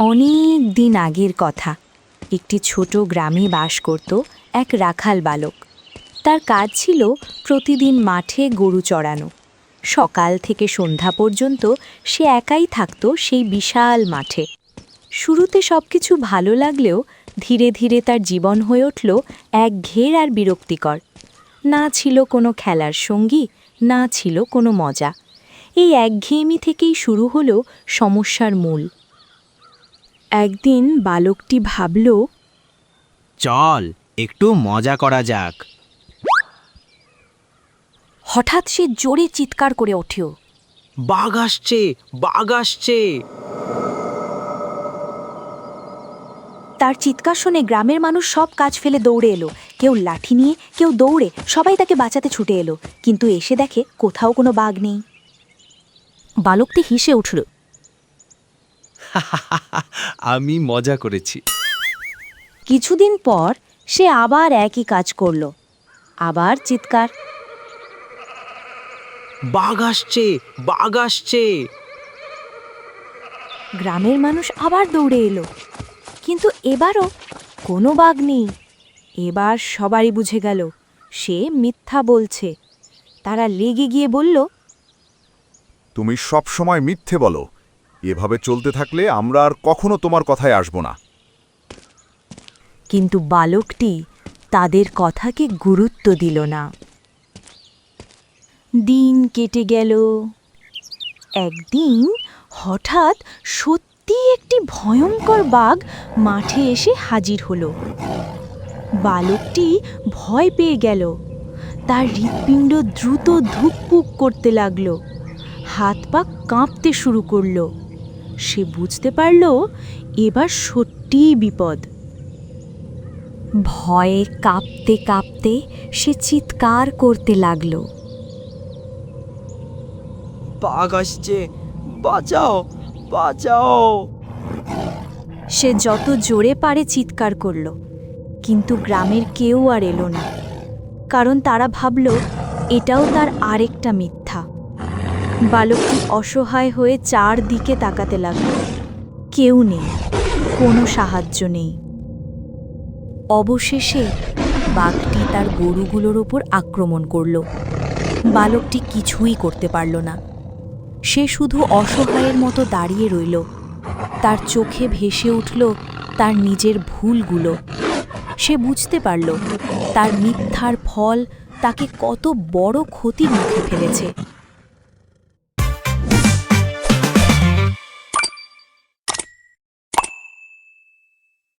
অনেক দিন আগের কথা। একটি ছোট গ্রামে বাস করত এক রাখাল বালক। তার কাজ ছিল প্রতিদিন মাঠে গরু চড়ানো। সকাল থেকে সন্ধ্যা পর্যন্ত সে একাই থাকত সেই বিশাল মাঠে। শুরুতে সবকিছু ভালো লাগলেও ধীরে ধীরে তার জীবন হয়ে উঠল একঘেয়ে আর বিরক্তিকর। না ছিল কোনো খেলার সঙ্গী, না ছিল কোনো মজা। এই একঘেয়েমি থেকেই শুরু হলো সমস্যার মূল। একদিন বালকটি ভাবল, চল একটু মজা করা যাক। হঠাৎ সে জোরে চিৎকার করে ওঠে। বাঘ আসছে, বাঘ আসছে! তার চিৎকার শুনে গ্রামের মানুষ সব কাজ ফেলে দৌড়ে এলো। কেউ লাঠি নিয়ে, কেউ দৌড়ে, সবাই তাকে বাঁচাতে ছুটে এলো। কিন্তু এসে দেখে কোথাও কোনো বাঘ নেই। বালকটি হেসে উঠল। আমি মজা করেছি। কিছুদিন পর সে আবার একই কাজ করলো। আবার চিৎকার। বাঘ আসছে, বাঘ আসছে! গ্রামের মানুষ আবার দৌড়ে এলো, কিন্তু এবারও কোনো বাঘ নেই। এবার সবারই বুঝে গেল সে মিথ্যা বলছে। তারা লেগে গিয়ে বলল, তুমি সব সময় মিথ্যে বলো। এভাবে চলতে থাকলে আমরা আর কখনো তোমার কথায় আসব না। কিন্তু বালকটি তাদের কথাকে গুরুত্ব দিল না। দিন কেটে গেল। একদিন হঠাৎ সত্যি একটি ভয়ঙ্কর বাঘ মাঠে এসে হাজির হলো। বালকটি ভয় পেয়ে গেল। তার হৃৎপিণ্ড দ্রুত ধুকপুক করতে লাগলো। হাত পা কাঁপতে শুরু করলো। সে বুঝতে পারল এবার সত্যিই বিপদ। ভয়ে কাঁপতে কাঁপতে সে চিৎকার করতে লাগলো। বাঘ আসছে, বাঁচাও, বাঁচাও! সে যত জোরে পারে চিৎকার করল, কিন্তু গ্রামের কেউ আর এলো না। কারণ তারা ভাবল এটাও তার আরেকটা মিথ্যা। বালকটি অসহায় হয়ে চারদিকে তাকাতে লাগল। কেউ নেই, কোনো সাহায্য নেই। অবশেষে বাঘটি তার গরুগুলোর ওপর আক্রমণ করল। বালকটি কিছুই করতে পারল না। সে শুধু অসহায়ের মতো দাঁড়িয়ে রইল। তার চোখে ভেসে উঠল তার নিজের ভুলগুলো। সে বুঝতে পারল তার মিথ্যার ফল তাকে কত বড় ক্ষতির মুখে ফেলেছে।